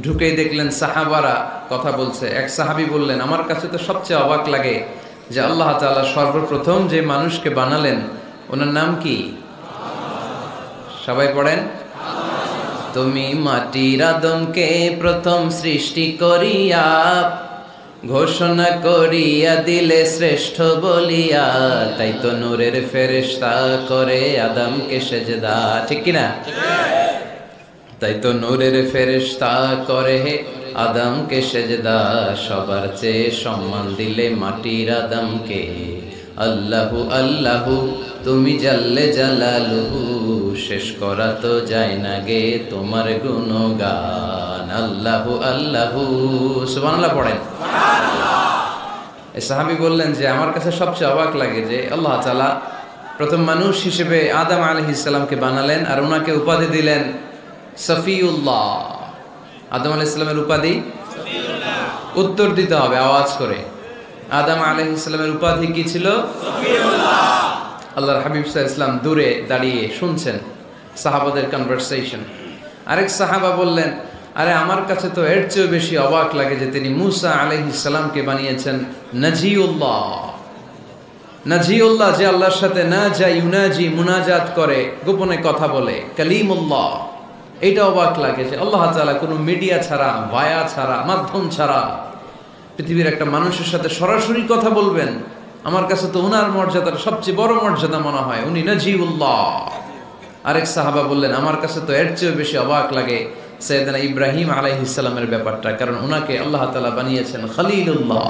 ঢুকেই দেখলেন সাহাবারা কথা বলছে। এক সাহাবী বললেন, আমার কাছে তো সবচেয়ে অবাক লাগে যে আল্লাহ তাআলা সর্বপ্রথম যে মানুষকে বানালেন ওনার নাম কি? সবাই পড়েন, তুমি মাটির আদমকে প্রথম সৃষ্টি করিয়া ঘোষণা করিয়া দিলে শ্রেষ্ঠ বলিয়া, তাই তো নূরের ফেরেশতা করে আদমকে সেজদা। ঠিক কিনা? তাই তো নূরের ফেরেশতা করে আদমকে সেজদা, সবার চেয়ে সম্মান দিলে মাটির আদমকে। আল্লাহু আল্লাহু তুমি জাল্লে জালালুহু, শেষ করা তো যায় না গে তোমার গুণগান। আল্লাহু আল্লাহু, সুবহানাল্লাহ পড়েন। এই সাহাবী বললেন যে আমার কাছে সবচেয়ে অবাক লাগে যে আল্লাহ তাআলা প্রথম মানুষ হিসেবে আদম আলাইহিস সালামকে বানালেন আর ওনাকে উপাধি দিলেন সফিউল্লাহ। আদম আলাইহিস সালামের উপাধি সফিউল্লাহ। উত্তর দিতে হবে আওয়াজ করে। আদম আলাইহিস সালামের উপাধি কি ছিল? সফিউল্লাহ। আল্লাহর হাবিব সাল্লাল্লাহু আলাইহি ওয়াসাল্লাম দূরে দাঁড়িয়ে শুনছেন সাহাবাদের কনভারসেশন। আরেক সাহাবা বললেন, আরে আমার কাছে তো এর চেয়েও বেশি অবাক লাগে যে তিনি মুসা আলাইহিস সালামকে বানিয়েছেন নাজিউল্লাহ। নাজিউল্লাহ, যে আল্লাহর সাথে না যা ইউনাজি মুনাজাত করে, গোপনে কথা বলে, কালিমুল্লাহ। এটা অবাক লাগে যে আল্লাহ তাআলা কোনো মিডিয়া ছাড়া, ভায়া ছাড়া, মাধ্যম ছাড়া পৃথিবীর একটা মানুষের সাথে সরাসরি কথা বলবেন। আমার কাছে তো উনার মর্যাদার সবচেয়ে বড় মর্যাদা মনে হয়, উনি নাজিউল্লাহ। আরেক সাহাবা বললেন, আমার কাছে তো এর চেয়েও বেশি অবাক লাগে সাইয়েদনা ইব্রাহিম আলাইহিস সালামের ব্যাপারটা, কারণ উনাকে আল্লাহ তাআলা বানিয়েছেন খলিলুল্লাহ।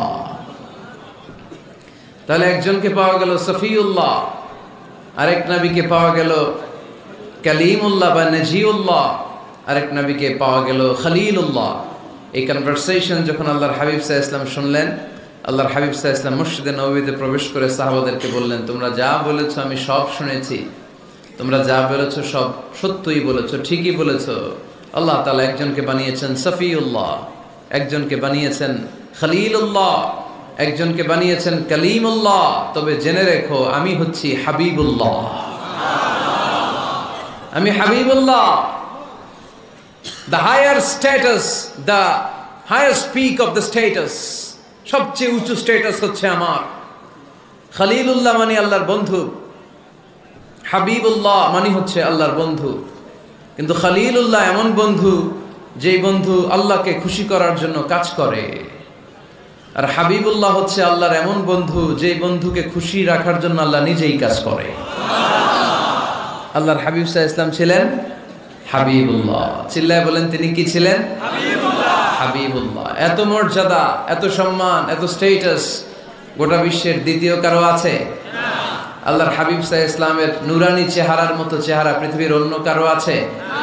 তাহলে একজনকে পাওয়া গেল সফিউল্লাহ, আরেক নবীকে পাওয়া গেল কালিমুল্লাহ বা নাজিউল্লাহ, আরেক নবীকে পাওয়া গেল খলিলুল্লাহ। এই কনভারসেশন যখন আল্লাহর হাবিব সাল্লাল্লাহু আলাইহি ওয়াসাল্লাম শুনলেন, আল্লাহর হাবিব সাল্লাল্লাহু আলাইহি ওয়াসাল্লাম মসজিদে নববীতে প্রবেশ করে সাহাবাদেরকে বললেন, তোমরা যা বলেছো আমি সব শুনেছি, তোমরা যা বলেছো সব সত্যই বলেছো, ঠিকই বলেছো। আল্লাহ তাআলা একজনকে বানিয়েছেন সফিউল্লাহ, একজনকে বানিয়েছেন খলিলুল্লাহ, একজনকে বানিয়েছেন কালিমুল্লাহ। তবে জেনে রেখো আমি হচ্ছি হাবিবুল্লাহ, আমি Habibullah. The higher status, the highest peak of the status, সবচেয়ে উঁচু স্ট্যাটাস হচ্ছে আমার। খলিলুল্লাহ মানে আল্লাহর বন্ধু, হাবিবুল্লাহ মানে হচ্ছে আল্লাহর বন্ধু। কিন্তু খলিলুল্লাহ এমন বন্ধু যেই বন্ধু আল্লাহকে খুশি করার জন্য কাজ করে, আর হাবিবুল্লাহ হচ্ছে আল্লাহর এমন বন্ধু যেই বন্ধুকে খুশি রাখার জন্য আল্লাহ নিজেই কাজ করে। আল্লাহর হাবিব সাল্লাল্লাহু আলাইহি ওয়াসাল্লাম ছিলেন হাবিবুল্লাহ। চিল্লায় বলেন, তিনি কি ছিলেন? হাবিবুল্লাহ। হাবিবুল্লাহ। এত মর্যাদা, এত সম্মান, এত স্ট্যাটাস গোটা বিশ্বের দ্বিতীয় কারো আছে? না। আল্লাহর হাবিব সাল্লাল্লাহু আলাইহি ওয়াসাল্লামের নুরানি চেহারার মতো চেহারা পৃথিবীর অন্য কারো আছে? না।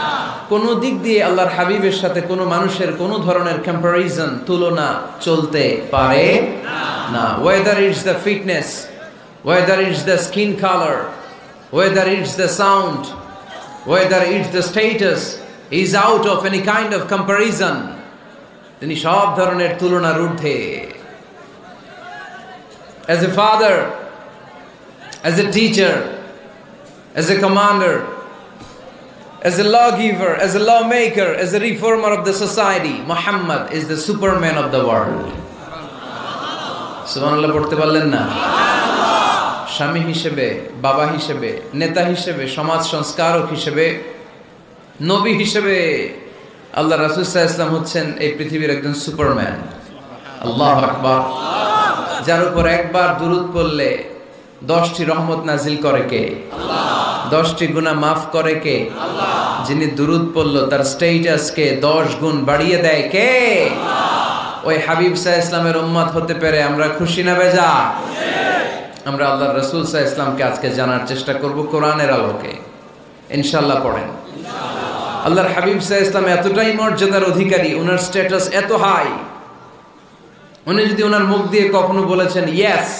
কোন দিক দিয়ে আল্লাহর হাবিবের সাথে কোনো মানুষের কোনো ধরনের কম্পারিজন, তুলনা চলতে পারে না। Whether it's the fitness, whether it's the skin colour, whether it's the sound, whether it's the status, is out of any kind of comparison. তিনি সব ধরনের তুলনার ঊর্ধ্বে। As a father, as a teacher, as a commander, as a lawgiver, as a lawmaker, as a reformer of the society, Muhammad is the superman of the world. সুবহানাল্লাহ পড়তে পারলেন না? স্বামী হিসেবে, বাবা হিসেবে, নেতা হিসেবে, সমাজ সংস্কারক হিসেবে, নবী হিসেবে আল্লাহ রাসূল সাল্লাল্লাহু আলাইহি ওয়াসাল্লাম হচ্ছেন এই পৃথিবীর একজন সুপারম্যান। আল্লাহু আকবার। যার উপর একবার দুরূদ পড়লে 10টি রহমত নাজিল করে কে? আল্লাহ। 10টি গুনাহ মাফ করে কে? আল্লাহ। যিনি দুরূদ পড়ল তার স্ট্যাটাসকে 10 গুণ বাড়িয়ে দেয় কে? আল্লাহ। ওই হাবিব সাল্লাল্লাহু আলাইহি ওয়াসাল্লামের উম্মত হতে পেরে আমরা খুশি না বেজা? আমরা আল্লাহর রাসূল সাল্লাল্লাহু আলাইহি ওয়াসাল্লামকে আজকে জানার চেষ্টা করব কোরআনের আলোকে। ইনশাআল্লাহ পড়েন। আল্লাহর হাবিব সাল্লাল্লাহু আলাইহি ওয়াসাল্লাম এতটাই মর্যাদার অধিকারী, ওনার স্ট্যাটাস এত হাই, উনি যদি ওনার মুখ দিয়ে কখনো বলেছেন ইয়েস,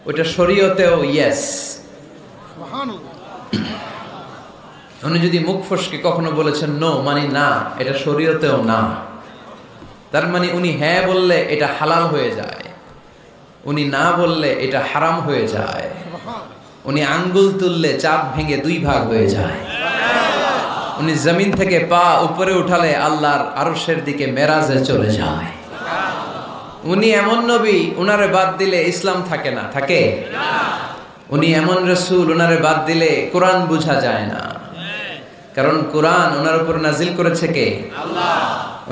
ওটা শরীয়তেও ইয়েস। সুবহানাল্লাহ। উনি যদি মুখ ফসকে কখনো বলেছেন নো, মানে না, এটা শরীয়তেও না। তার মানে উনি হ্যাঁ বললে এটা হালাল হয়ে যায়, উনি না বললে এটা হারাম হয়ে যায়, উনি আঙ্গুল তুললে চাঁদ ভেঙে 2 ভাগ হয়ে যায়। উনি জমিন থেকে পা উপরে উঠালে আল্লাহর আরশের দিকে মেরাজে চলে যায়। উনি এমন নবী, উনারে বাদ দিলে ইসলাম থাকে না, থাকে? উনি এমন রাসূল, উনারে বাদ দিলে কোরআন বোঝা যায় না, কারণ কোরআন ওনার উপর নাজিল করেছে কে? আল্লাহ।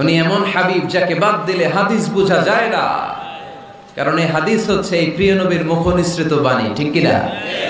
উনি এমন হাবিব যাকে বাদ দিলে হাদিস বোঝা যায় না, কারণ এই হাদিস হচ্ছে এই প্রিয় নবীর মুখনিসৃত বাণী, ঠিক কিনা?